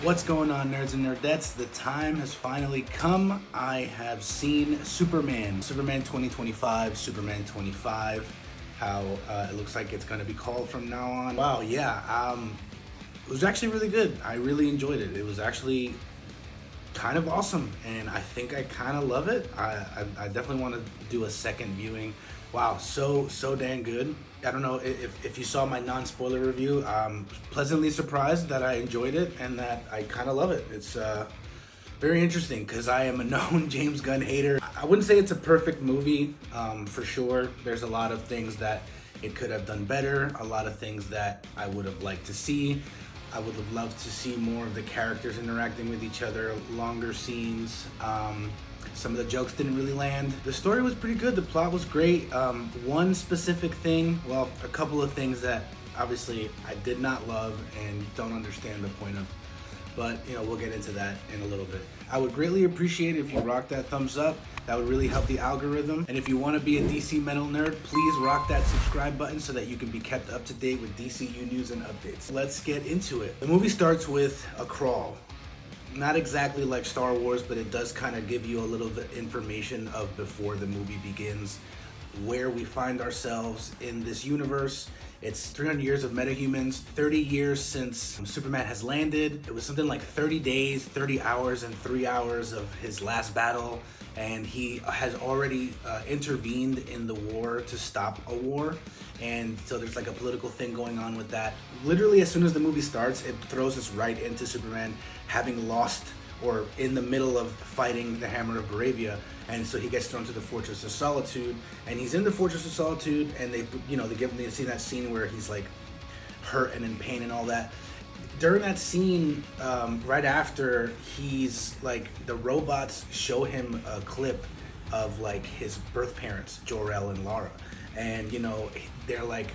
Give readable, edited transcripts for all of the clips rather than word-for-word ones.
What's going on, nerds and nerdettes? The time has finally come. I have seen Superman 2025, Superman 25, how it looks like it's going to be called from now on. Wow, yeah, it was actually really good. I really enjoyed it. It was actually kind of awesome, and I think I kind of love it. I definitely want to do a second viewing. Wow, so dang good. I don't know if you saw my non-spoiler review. I'm pleasantly surprised that I enjoyed it and that I kind of love it. It's very interesting because I am a known James Gunn hater. I wouldn't say it's a perfect movie, for sure. There's a lot of things that it could have done better, a lot of things that I would have liked to see. I would have loved to see more of the characters interacting with each other, longer scenes. Some of the jokes didn't really land. The story was pretty good. The plot was great. One specific thing, well, a couple of things that obviously I did not love and don't understand the point of. But, you know, we'll get into that in a little bit. I would greatly appreciate it if you rock that thumbs up. That would really help the algorithm. And if you want to be a DC metal nerd, please rock that subscribe button so that you can be kept up to date with DCU news and updates. Let's get into it. The movie starts with a crawl. Not exactly like Star Wars, but it does kind of give you a little bit information of before the movie begins, where we find ourselves in this universe. It's 300 years of metahumans, 30 years since Superman has landed. It was something like 30 days, 30 hours, and 3 hours of his last battle. And he has already intervened in the war to stop a war. And so there's like a political thing going on with that. Literally, as soon as the movie starts, it throws us right into Superman having lost or in the middle of fighting the Hammer of Baravia. And so he gets thrown to the Fortress of Solitude, and he's in the Fortress of Solitude, and they give me see that scene where he's like hurt and in pain and all that. During that scene, right after, he's like, the robots show him a clip of like his birth parents, Jor-El and Lara, and they're like,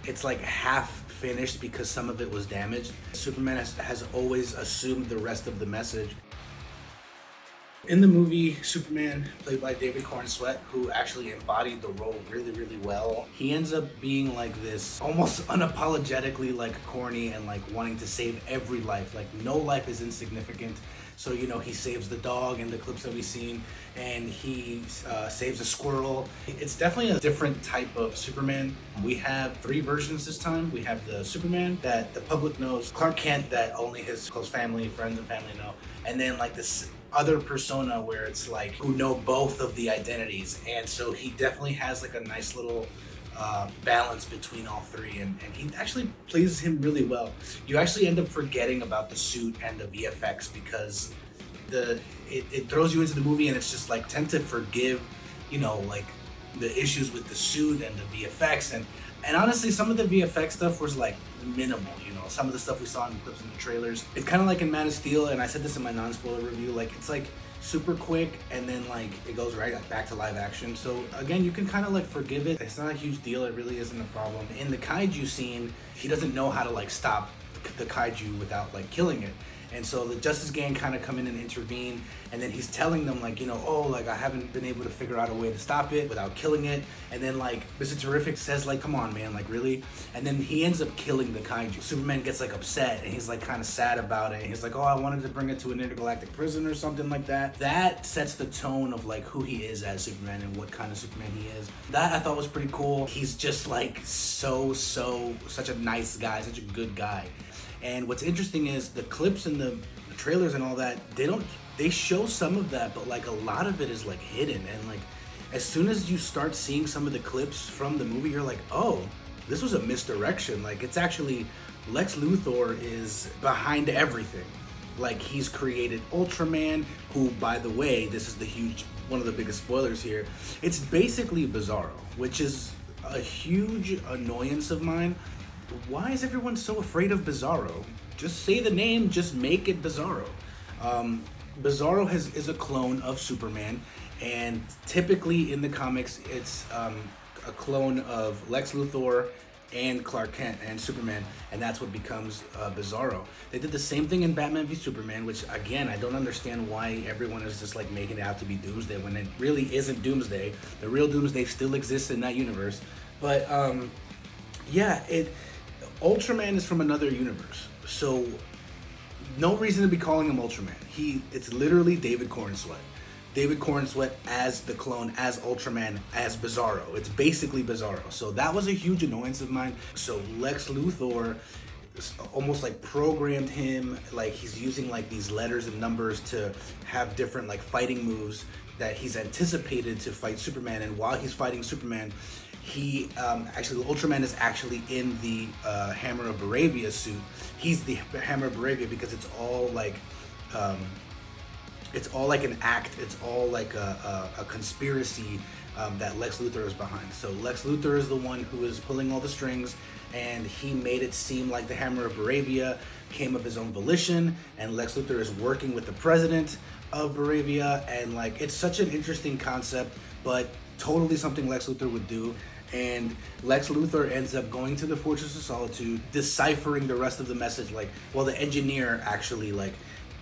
it's like half finished because some of it was damaged. Superman has always assumed the rest of the message. In the movie, Superman, played by David Cornsweet, who actually embodied the role really, really well, he ends up being like this almost unapologetically like corny and like wanting to save every life. Like no life is insignificant. So, he saves the dog in the clips that we've seen, and he saves a squirrel. It's definitely a different type of Superman. We have 3 versions this time. We have the Superman that the public knows, Clark Kent that only his close family, friends and family know, and then like this other persona where it's like who know both of the identities. And so he definitely has like a nice little balance between all 3, and he actually plays him really well. You actually end up forgetting about the suit and the VFX because it throws you into the movie, and it's just like tend to forgive like the issues with the suit and the VFX, and honestly some of the VFX stuff was like minimal. Some of the stuff we saw in the clips and the trailers, it's kind of like in Man of Steel, and I said this in my non-spoiler review, like it's like super quick and then like it goes right back to live action. So again, you can kind of like forgive it. It's not a huge deal. It really isn't a problem. In the kaiju scene, he doesn't know how to like stop the kaiju without like killing it. And so the Justice Gang kind of come in and intervene, and then he's telling them like, I haven't been able to figure out a way to stop it without killing it. And then like Mr. Terrific says like, come on man, like really? And then he ends up killing the kaiju. Superman gets like upset, and he's like kind of sad about it. And he's like, I wanted to bring it to an intergalactic prison or something like that. That sets the tone of like who he is as Superman and what kind of Superman he is. That I thought was pretty cool. He's just like such a nice guy, such a good guy. And what's interesting is the clips and the trailers and all that, they show some of that, but like a lot of it is like hidden. And like as soon as you start seeing some of the clips from the movie, you're like, oh, this was a misdirection. Like it's actually Lex Luthor is behind everything. Like he's created Ultraman, who, by the way, this is one of the biggest spoilers here. It's basically Bizarro, which is a huge annoyance of mine. Why is everyone so afraid of Bizarro? Just say the name, just make it Bizarro. Bizarro is a clone of Superman, and typically in the comics, it's a clone of Lex Luthor and Clark Kent and Superman, and that's what becomes Bizarro. They did the same thing in Batman v Superman, which again, I don't understand why everyone is just like making it out to be Doomsday when it really isn't Doomsday. The real Doomsday still exists in that universe. But Ultraman is from another universe. So no reason to be calling him Ultraman. It's literally David Cornsweet. David Cornsweet as the clone, as Ultraman, as Bizarro. It's basically Bizarro. So that was a huge annoyance of mine. So Lex Luthor almost like programmed him, like he's using like these letters and numbers to have different like fighting moves that he's anticipated to fight Superman. And while he's fighting Superman, he actually, Ultraman is actually in the Hammer of Baravia suit. He's the Hammer of Baravia because it's all like an act. It's all like a conspiracy that Lex Luthor is behind. So Lex Luthor is the one who is pulling all the strings, and he made it seem like the Hammer of Baravia came of his own volition, and Lex Luthor is working with the president of Baravia, and like it's such an interesting concept, but totally something Lex Luthor would do. And Lex Luthor ends up going to the Fortress of Solitude, deciphering the rest of the message. Like, well, the engineer actually like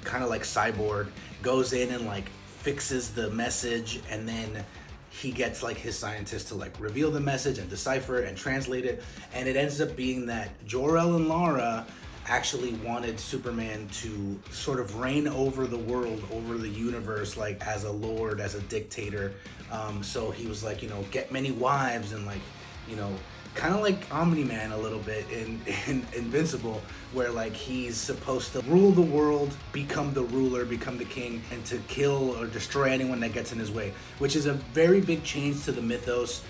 kind of like Cyborg goes in and like fixes the message, and then he gets like his scientists to like reveal the message and decipher it and translate it. And it ends up being that Jor-El and Lara actually wanted Superman to sort of reign over the world, over the universe, like as a lord, as a dictator. So he was like, you know, get many wives, and like, you know, kind of like Omni-Man a little bit in Invincible, where like he's supposed to rule the world, become the ruler, become the king, and to kill or destroy anyone that gets in his way, which is a very big change to the mythos.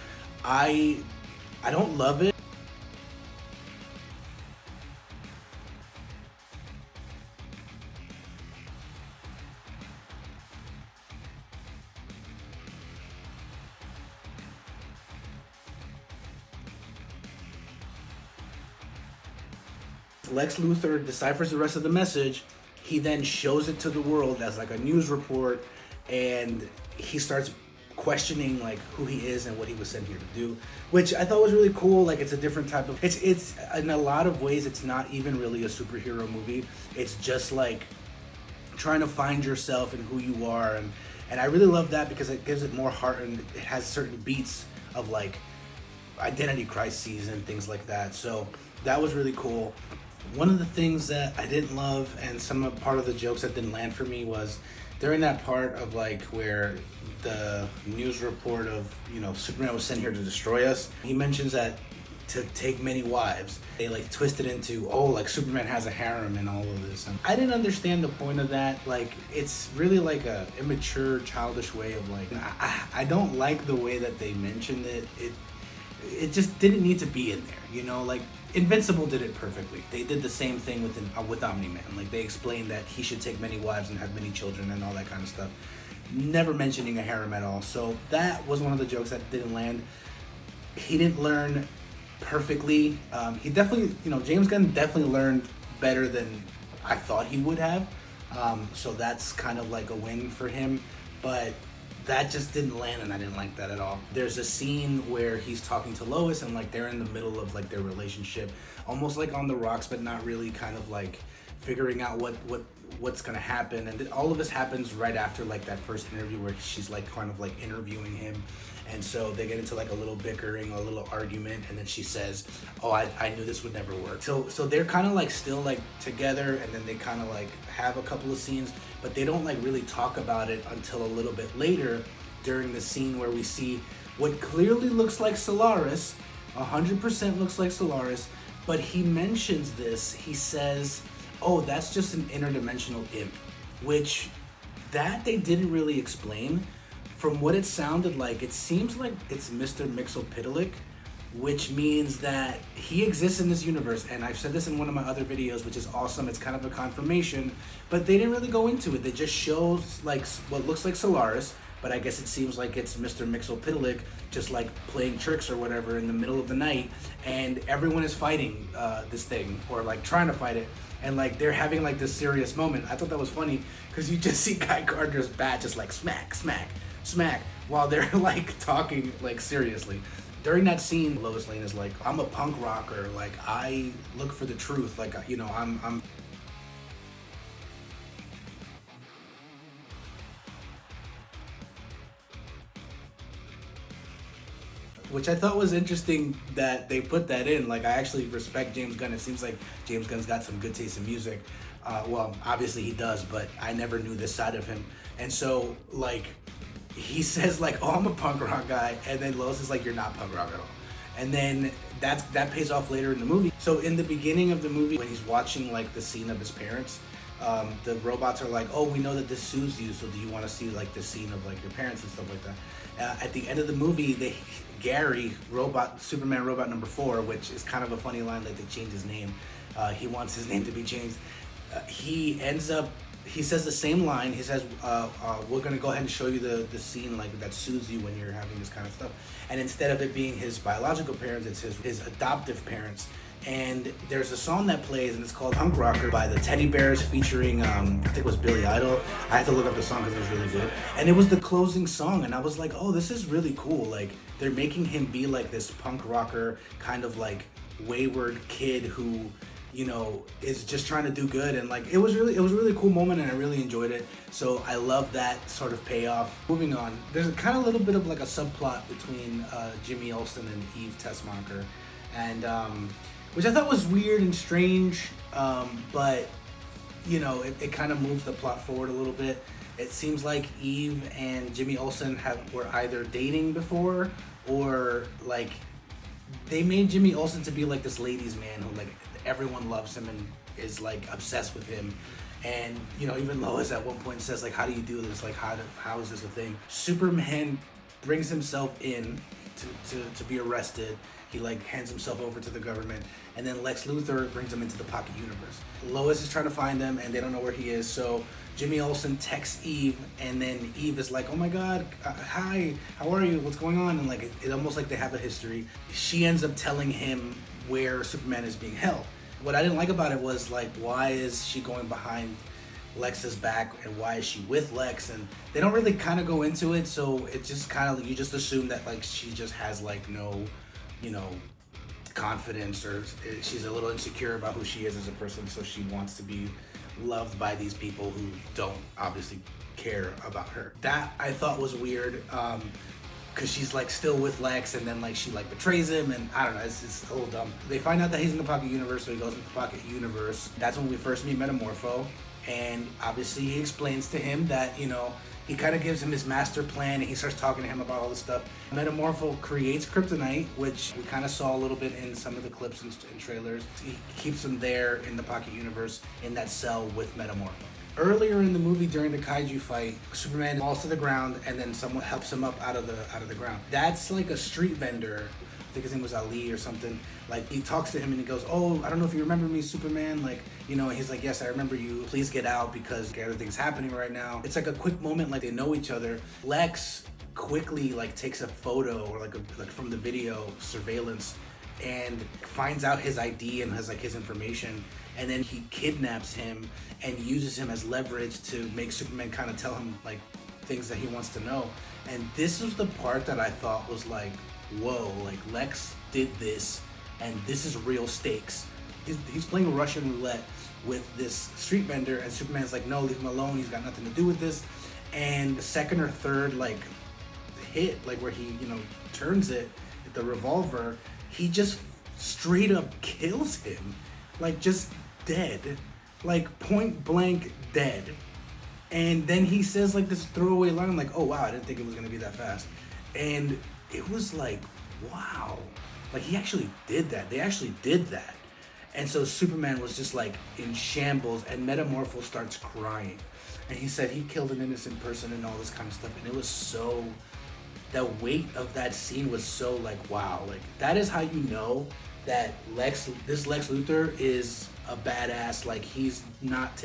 I don't love it. Lex Luthor deciphers the rest of the message. He then shows it to the world as like a news report, and he starts questioning like who he is and what he was sent here to do, which I thought was really cool. Like it's a different type of, it's in a lot of ways it's not even really a superhero movie. It's just like trying to find yourself and who you are, and I really love that because it gives it more heart, and it has certain beats of like identity crises and things like that. So that was really cool. One of the things that I didn't love, and part of the jokes that didn't land for me, was during that part of like where the news report of, you know, Superman was sent here to destroy us. He mentions that to take many wives. They like twist it into, oh, like Superman has a harem and all of this. And I didn't understand the point of that. Like it's really like a immature, childish way of like, I don't like the way that they mentioned it. It just didn't need to be in there, you know, like Invincible did it perfectly. They did the same thing with Omni-Man. Like they explained that he should take many wives and have many children and all that kind of stuff. Never mentioning a harem at all. So that was one of the jokes that didn't land. He didn't learn perfectly. He definitely, you know, James Gunn definitely learned better than I thought he would have. So that's kind of like a win for him. But that just didn't land, and I didn't like that at all. There's a scene where he's talking to Lois, and like they're in the middle of like their relationship, almost like on the rocks, but not really, kind of like figuring out what's gonna happen. And all of this happens right after like that first interview where she's like kind of like interviewing him. And so they get into like a little bickering, a little argument, and then she says, oh, I knew this would never work. So they're kind of like still like together, and then they kind of like have a couple of scenes, but they don't like really talk about it until a little bit later during the scene where we see what clearly looks like Solaris, 100% looks like Solaris, but he mentions this. He says, oh, that's just an interdimensional imp, which that they didn't really explain. From what it sounded like, it seems like it's Mr. Mxyzptlk, which means that he exists in this universe. And I've said this in one of my other videos, which is awesome. It's kind of a confirmation, but they didn't really go into it. They just shows like what looks like Solaris, but I guess it seems like it's Mr. Mxyzptlk just like playing tricks or whatever in the middle of the night, and everyone is fighting this thing, or like trying to fight it. And like they're having like this serious moment. I thought that was funny because you just see Guy Gardner's bat just like smack, smack, smack, while they're like talking like seriously. During that scene, Lois Lane is like, I'm a punk rocker, like I look for the truth, like, you know, I'm which I thought was interesting that they put that in. Like I actually respect James Gunn. It seems like James Gunn's got some good taste in music. Well, obviously he does, but I never knew this side of him. And so, like, he says, like, oh, I'm a punk rock guy. And then Lois is like, you're not punk rock at all. And then that pays off later in the movie. So in the beginning of the movie, when he's watching, like, the scene of his parents, the robots are like, oh, we know that this soothes you, so do you want to see, like, the scene of, like, your parents and stuff like that? At the end of the movie, Gary, Superman robot number 4, which is kind of a funny line that they changed his name. He wants his name to be changed. He says the same line. He says, we're going to go ahead and show you the scene like that soothes you when you're having this kind of stuff. And instead of it being his biological parents, it's his adoptive parents. And there's a song that plays, and it's called Punk Rocker by the Teddy Bears featuring, I think it was Billy Idol. I had to look up the song because it was really good. And it was the closing song, and I was like, oh, this is really cool. Like, they're making him be like this punk rocker, kind of like wayward kid who, you know, is just trying to do good. And like, it was a really cool moment, and I really enjoyed it. So I love that sort of payoff. Moving on, there's a kind of little bit of like a subplot between Jimmy Olsen and Eve Tessmacher, and which I thought was weird and strange, but you know, it kind of moves the plot forward a little bit. It seems like Eve and Jimmy Olsen were either dating before, or like they made Jimmy Olsen to be like this ladies' man who like everyone loves him and is like obsessed with him. And you know, even Lois at one point says like, how do you do this? Like, how is this a thing? Superman brings himself in to be arrested. He like hands himself over to the government, and then Lex Luthor brings him into the pocket universe. Lois is trying to find him, and they don't know where he is. So Jimmy Olsen texts Eve, and then Eve is like, "Oh my God, hi, how are you? What's going on?" And like it almost like they have a history. She ends up telling him where Superman is being held. What I didn't like about it was like, why is she going behind Lex's back, and why is she with Lex? And they don't really kind of go into it, so it just kind of, you just assume that like she just has like no, you know, confidence, or she's a little insecure about who she is as a person, so she wants to be loved by these people who don't obviously care about her. That I thought was weird, because she's like still with Lex, and then like she like betrays him, and I don't know, it's a little dumb. They find out that he's in the pocket universe, so he goes into the pocket universe. That's when we first meet Metamorpho, and obviously he explains to him that, you know, he kind of gives him his master plan, and he starts talking to him about all this stuff. Metamorpho creates kryptonite, which we kind of saw a little bit in some of the clips and trailers. He keeps him there in the pocket universe in that cell with Metamorpho. Earlier in the movie, during the kaiju fight, Superman falls to the ground, and then someone helps him up out of the ground. That's like a street vendor. I think his name was Ali or something. Like, he talks to him and he goes, "Oh, I don't know if you remember me, Superman." Like, you know, and he's like, "Yes, I remember you. Please get out because everything's happening right now." It's like a quick moment, like they know each other. Lex quickly like takes a photo, or like from the video surveillance, and finds out his ID and has like his information, and then he kidnaps him and uses him as leverage to make Superman kind of tell him like things that he wants to know. And this was the part that I thought was like, whoa, like Lex did this, and this is real stakes. He's playing Russian roulette with this street vendor, and Superman's like, no, leave him alone, he's got nothing to do with this. And the second or third like hit, like where he, you know, turns it, the revolver, he just straight up kills him, like just dead, like point blank dead. And then he says like this throwaway line, like, "Oh wow, I didn't think it was gonna be that fast." And it was like, wow, like he actually did that. They actually did that. And so Superman was just like in shambles, and Metamorpho starts crying, and he said he killed an innocent person and all this kind of stuff. And it was so, the weight of that scene was so like, wow, like that is how you know that this Lex Luthor is a badass. Like he's not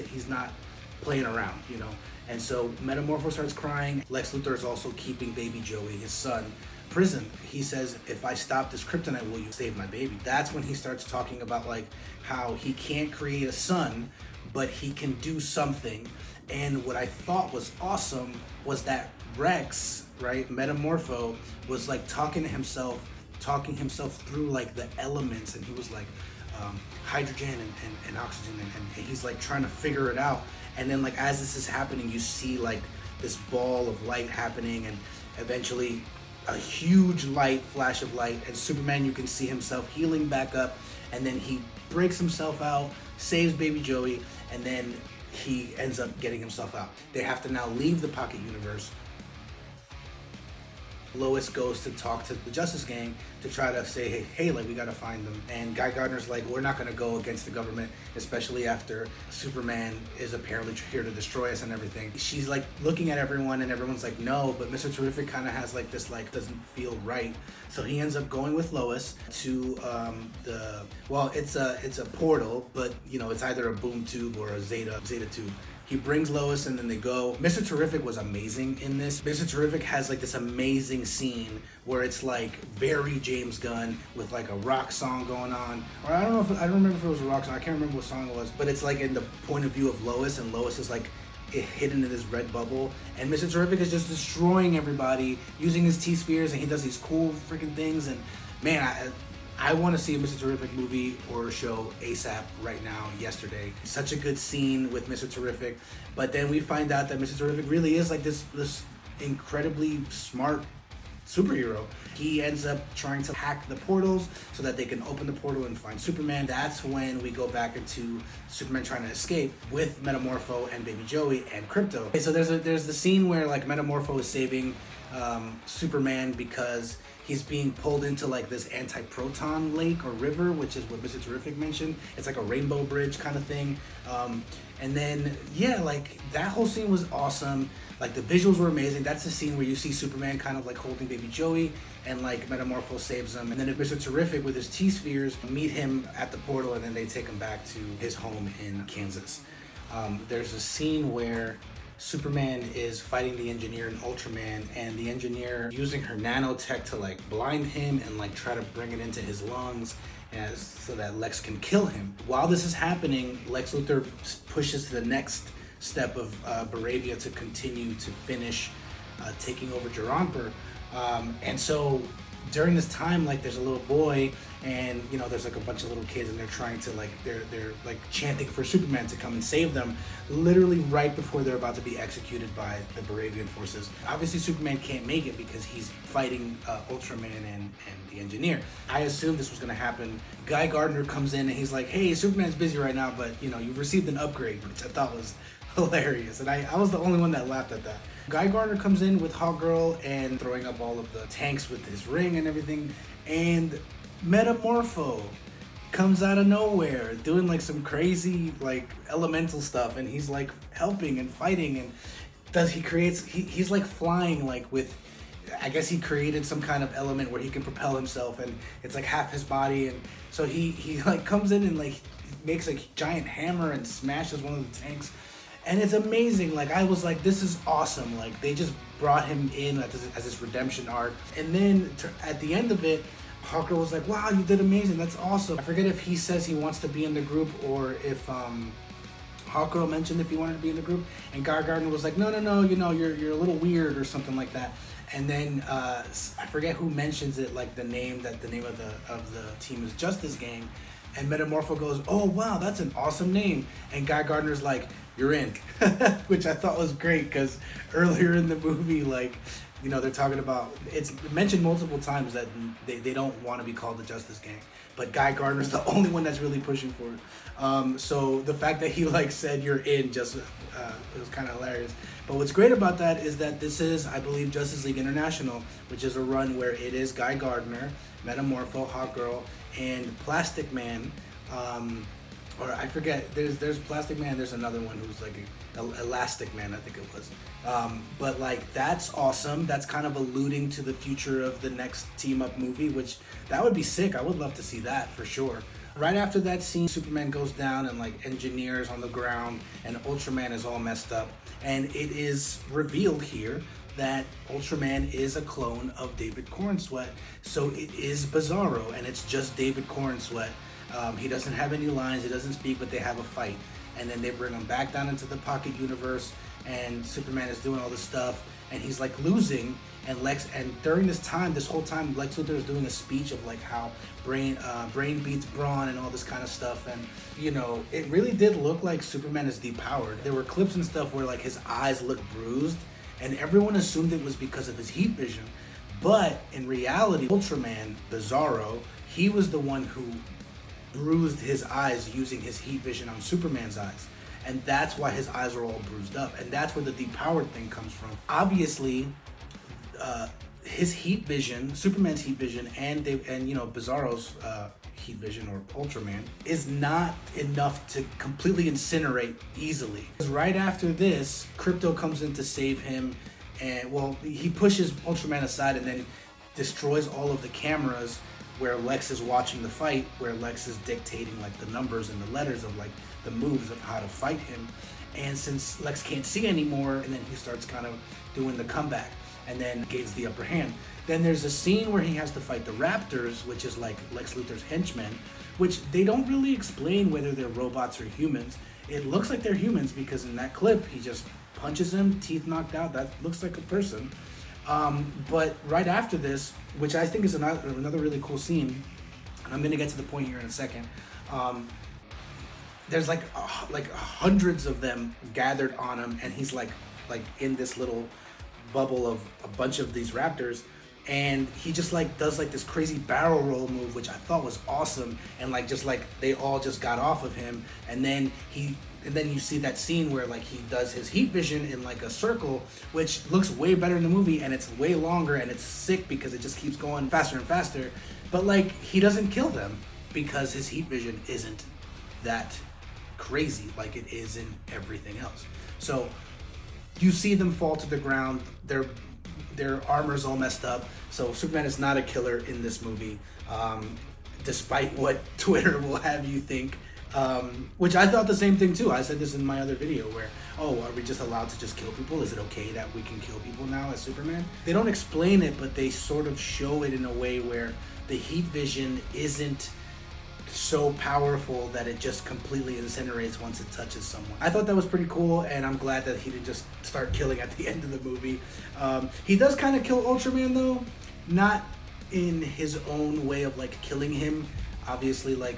playing around, you know. And so Metamorpho starts crying. Lex Luthor is also keeping baby Joey, his son, prison. He says, "If I stop this kryptonite, will you save my baby?" That's when he starts talking about like how he can't create a son, but he can do something. And what I thought was awesome was that Rex, right, Metamorpho, was like talking himself through like the elements, and he was like hydrogen and oxygen, and he's like trying to figure it out. And then like as this is happening, you see like this ball of light happening, and eventually a huge light, flash of light, and Superman, you can see himself healing back up, and then he breaks himself out, saves baby Joey, and then he ends up getting himself out. They have to now leave the Pocket Universe. Lois goes to talk to the Justice Gang to try to say, hey, like, we gotta find them. And Guy Gardner's like, we're not gonna go against the government, especially after Superman is apparently here to destroy us and everything. She's like looking at everyone, and everyone's like, no, but Mr. Terrific kind of has like this, like, doesn't feel right. So he ends up going with Lois to it's a portal, but you know, it's either a boom tube or a zeta tube. He brings Lois, and then they go. Mr. Terrific was amazing in this. Mr. Terrific has like this amazing scene where it's like very James Gunn with like a rock song going on. Or I don't remember if it was a rock song. I can't remember what song it was. But it's like in the point of view of Lois, and Lois is like hidden in this red bubble. And Mr. Terrific is just destroying everybody using his T-spheres, and he does these cool freaking things. And man, I want to see a Mr. Terrific movie or show ASAP right now, yesterday. Such a good scene with Mr. Terrific. But then we find out that Mr. Terrific really is like this incredibly smart superhero. He ends up trying to hack the portals so that they can open the portal and find Superman. That's when we go back into Superman trying to escape with Metamorpho and Baby Joey and Crypto. Okay, so there's the scene where like Metamorpho is saving Superman because he's being pulled into like this anti-proton lake or river, which is what Mr. Terrific mentioned. It's like a rainbow bridge kind of thing. And then, yeah, like that whole scene was awesome. Like the visuals were amazing. That's the scene where you see Superman kind of like holding baby Joey, and like Metamorpho saves him. And then Mr. Terrific with his T-spheres meet him at the portal, and then they take him back to his home in Kansas. There's a scene where Superman is fighting the Engineer and Ultraman, and the Engineer using her nanotech to like blind him and like try to bring it into his lungs so that Lex can kill him. While this is happening, Lex Luthor pushes to the next step of Baravia to continue to finish taking over Geronper. And so during this time, like there's a little boy, and you know there's like a bunch of little kids, and they're trying to like they're like chanting for Superman to come and save them, literally right before they're about to be executed by the Baravian forces. Obviously Superman can't make it because he's fighting Ultraman and the Engineer. I assumed this was going to happen. Guy Gardner comes in and he's like, hey, Superman's busy right now, but you know, you've received an upgrade, which I thought was hilarious, and I was the only one that laughed at that. Guy Gardner comes in with Hawkgirl and throwing up all of the tanks with his ring and everything, and Metamorpho comes out of nowhere doing like some crazy like elemental stuff, and he's like helping and fighting, and he's like flying like with, I guess he created some kind of element where he can propel himself, and it's like half his body, and so he like comes in and like makes a giant hammer and smashes one of the tanks. And it's amazing. Like I was like, this is awesome. Like they just brought him in as this redemption arc. And then at the end of it, Hawker was like, wow, you did amazing. That's awesome. I forget if he says he wants to be in the group or if Hawker mentioned if he wanted to be in the group. And Guy Gardner was like, no, you know, you're a little weird or something like that. And then I forget who mentions it, like the name of the team is Justice Gang. And Metamorpho goes, oh wow, that's an awesome name. And Guy Gardner's like, you're in. Which I thought was great, because earlier in the movie, like, you know, they're talking about, it's mentioned multiple times that they don't want to be called the Justice Gang, but Guy Gardner's the only one that's really pushing for it. So the fact that he like said you're in just it was kind of hilarious. But what's great about that is that this is, I believe, Justice League International, which is a run where it is Guy Gardner, Metamorpho, Hawkgirl, and Plastic Man. Or I forget, there's Plastic Man, there's another one who's like Elastic Man, I think it was. But like, that's awesome. That's kind of alluding to the future of the next team up movie, which that would be sick. I would love to see that for sure. Right after that scene, Superman goes down and like Engineer's on the ground and Ultraman is all messed up. And it is revealed here that Ultraman is a clone of David Cornsweet. So it is Bizarro, and it's just David Cornsweet. He doesn't have any lines, he doesn't speak, but they have a fight. And then they bring him back down into the Pocket Universe, and Superman is doing all this stuff, and he's like losing, and during this whole time, Lex Luthor is doing a speech of like how brain beats brawn and all this kind of stuff. And you know, it really did look like Superman is depowered. There were clips and stuff where like his eyes looked bruised, and everyone assumed it was because of his heat vision. But in reality, Ultraman, Bizarro, he was the one who bruised his eyes using his heat vision on Superman's eyes. And that's why his eyes are all bruised up. And that's where the depowered thing comes from. Obviously, his heat vision, Superman's heat vision, and Bizarro's heat vision, or Ultraman, is not enough to completely incinerate easily. Right after this, Krypto comes in to save him, and he pushes Ultraman aside and then destroys all of the cameras where Lex is watching the fight, where Lex is dictating like the numbers and the letters of like the moves of how to fight him. And since Lex can't see anymore, and then he starts kind of doing the comeback and then gains the upper hand. Then there's a scene where he has to fight the Raptors, which is like Lex Luthor's henchmen, which they don't really explain whether they're robots or humans. It looks like they're humans because in that clip, he just punches him, teeth knocked out. That looks like a person. But right after this, which I think is another really cool scene, and I'm gonna get to the point here in a second. There's like hundreds of them gathered on him, and he's like in this little bubble of a bunch of these raptors, and he just like does like this crazy barrel roll move, which I thought was awesome, and like they all just got off of him, and then you see that scene where like he does his heat vision in like a circle, which looks way better in the movie, and it's way longer, and it's sick because it just keeps going faster and faster. But like he doesn't kill them because his heat vision isn't that crazy like it is in everything else. So you see them fall to the ground, their armor's all messed up. So Superman is not a killer in this movie, despite what Twitter will have you think. Which I thought the same thing too. I said this in my other video where, are we just allowed to just kill people? Is it okay that we can kill people now as Superman? They don't explain it, but they sort of show it in a way where the heat vision isn't so powerful that it just completely incinerates once it touches someone. I thought that was pretty cool, and I'm glad that he didn't just start killing at the end of the movie. He does kind of kill Ultraman though, not in his own way of like killing him. Obviously, like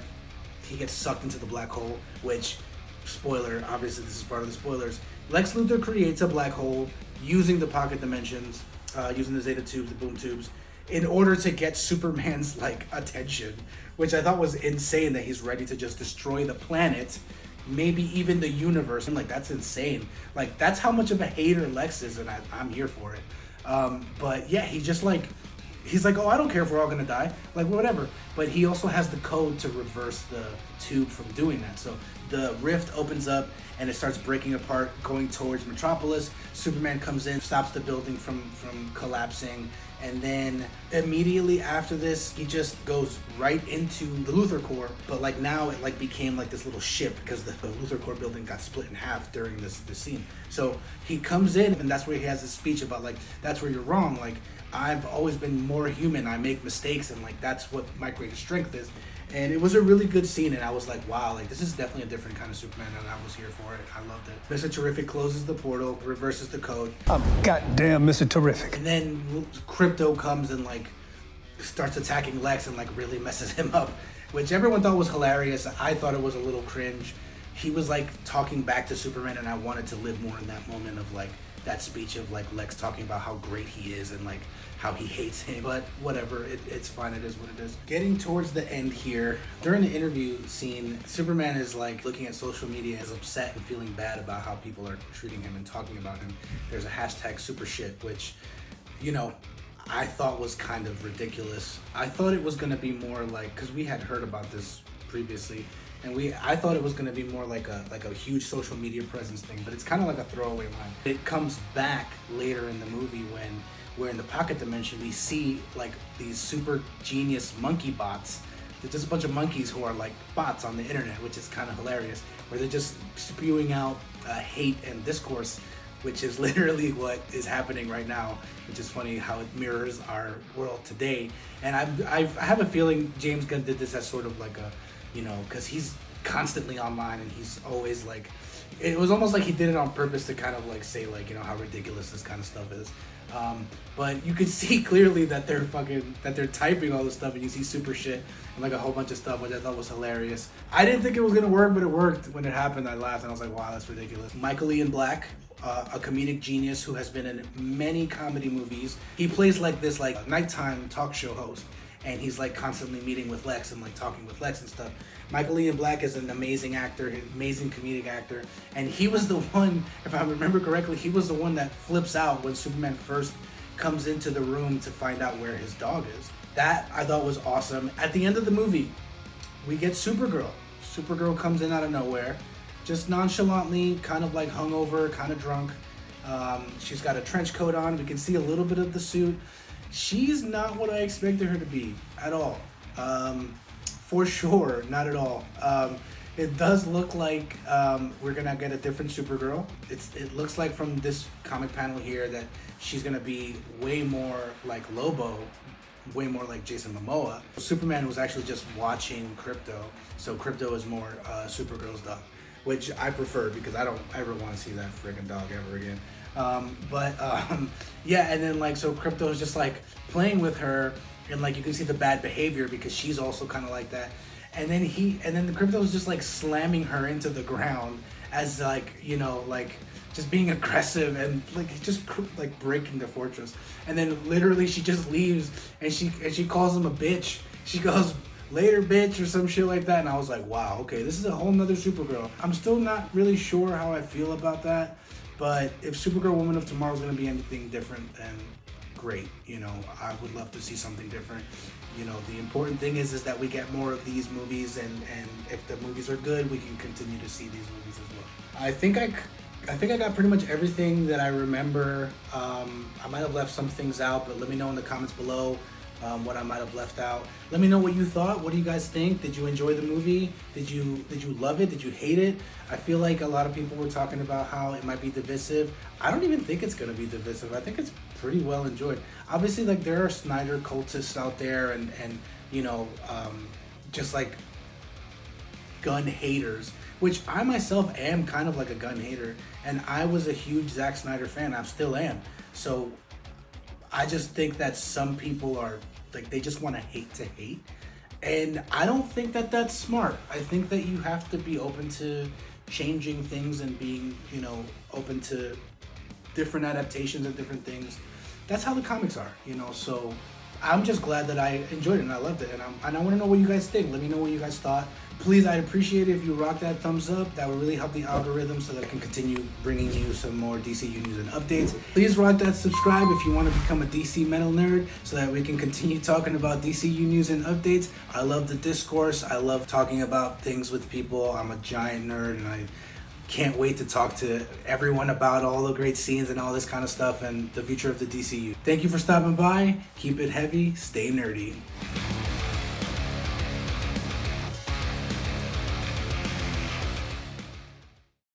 he gets sucked into the black hole, which, spoiler, obviously this is part of the spoilers. Lex Luthor creates a black hole using the pocket dimensions, using the Zeta tubes, the boom tubes, in order to get Superman's like attention, which I thought was insane that he's ready to just destroy the planet, maybe even the universe. And like, that's insane. Like, that's how much of a hater Lex is, and I'm here for it. But yeah, he's like, I don't care if we're all gonna die, like whatever. But he also has the code to reverse the tube from doing that. So the rift opens up and it starts breaking apart, going towards Metropolis. Superman comes in, stops the building from collapsing, and then immediately after this, he just goes right into the Luthor Corps. But like now it like became like this little ship because the Luthor Corps building got split in half during this scene. So he comes in, and that's where he has this speech about like, that's where you're wrong. Like, I've always been more human. I make mistakes, and like that's what my greatest strength is. And it was a really good scene, and I was like, wow, like this is definitely a different kind of Superman, and I was here for it. I loved it. Mr. Terrific closes the portal, reverses the code. I'm goddamn Mr. Terrific. And then Krypto comes and like starts attacking Lex and like really messes him up, which everyone thought was hilarious. I thought it was a little cringe. He was like talking back to Superman, and I wanted to live more in that moment of like that speech of like Lex talking about how great he is and like how he hates him. But whatever, it's fine, it is what it is. Getting towards the end here, during the interview scene, Superman is like looking at social media, is upset and feeling bad about how people are treating him and talking about him. There's a hashtag super shit, which, you know, I thought was kind of ridiculous. I thought it was gonna be more like, because we had heard about this previously, and I thought it was gonna be more like a huge social media presence thing, but it's kind of like a throwaway line. It comes back later in the movie when we're in the pocket dimension. We see like these super genius monkey bots. There's just a bunch of monkeys who are like bots on the internet, which is kind of hilarious, where they're just spewing out hate and discourse, which is literally what is happening right now, which is funny how it mirrors our world today. And I have a feeling James Gunn did this as sort of like a, you know, because he's constantly online and he's always like, it was almost like he did it on purpose to kind of like say like, you know, how ridiculous this kind of stuff is. But you could see clearly that they're typing all this stuff, and you see super shit and like a whole bunch of stuff, which I thought was hilarious. I didn't think it was gonna work, but it worked. When it happened, I laughed and I was like, wow, that's ridiculous. Michael Ian Black a comedic genius who has been in many comedy movies. He plays like this like nighttime talk show host, and he's like constantly meeting with Lex and like talking with Lex and stuff. Michael Ian Black is an amazing actor, amazing comedic actor, and he was the one, if I remember correctly, he was the one that flips out when Superman first comes into the room to find out where his dog is. That I thought was awesome. At the end of the movie, we get Supergirl. Supergirl comes in out of nowhere, just nonchalantly, kind of like hungover, kind of drunk. She's got a trench coat on. We can see a little bit of the suit. She's not what I expected her to be at all. For sure, not at all. It does look like we're gonna get a different Supergirl. It looks like from this comic panel here that she's gonna be way more like Lobo, way more like Jason Momoa. Superman was actually just watching Krypto, so Krypto is more Supergirl's dog, which I prefer because I don't ever want to see that friggin' dog ever again. Yeah, and then like so Krypto is just like playing with her, and like you can see the bad behavior because she's also kind of like that. And then the Krypto is just like slamming her into the ground as like, you know, like just being aggressive and like just like breaking the fortress. And then literally she just leaves and she calls him a bitch. She goes, "Later, bitch," or some shit like that. And I was like, wow, okay, this is a whole nother Supergirl. I'm still not really sure how I feel about that, but if Supergirl Woman of Tomorrow is gonna be anything different, then great. You know, I would love to see something different. You know, the important thing is that we get more of these movies, and if the movies are good, we can continue to see these movies as well. I think I got pretty much everything that I remember. I might have left some things out, but let me know in the comments below what I might have left out. Let me know what you thought. What do you guys think? Did you enjoy the movie? Did you love it? Did you hate it? I feel like a lot of people were talking about how it might be divisive. I don't even think it's gonna be divisive. I think it's pretty well enjoyed. Obviously, like there are Snyder cultists out there, and you know, just like gun haters, which I myself am kind of like a gun hater, and I was a huge Zack Snyder fan. I still am. So I just think that some people are like, they just want to hate, and I don't think that that's smart. I think that you have to be open to changing things and being, you know, open to different adaptations of different things. That's how the comics are, you know. So I'm just glad that I enjoyed it and I loved it, and I want to know what you guys think. Let me know what you guys thought. Please, I'd appreciate it if you rock that thumbs up. That would really help the algorithm so that I can continue bringing you some more DCU news and updates. Please rock that subscribe if you want to become a DC metal nerd so that we can continue talking about DCU news and updates. I love the discourse. I love talking about things with people. I'm a giant nerd, and I can't wait to talk to everyone about all the great scenes and all this kind of stuff and the future of the DCU. Thank you for stopping by. Keep it heavy. Stay nerdy.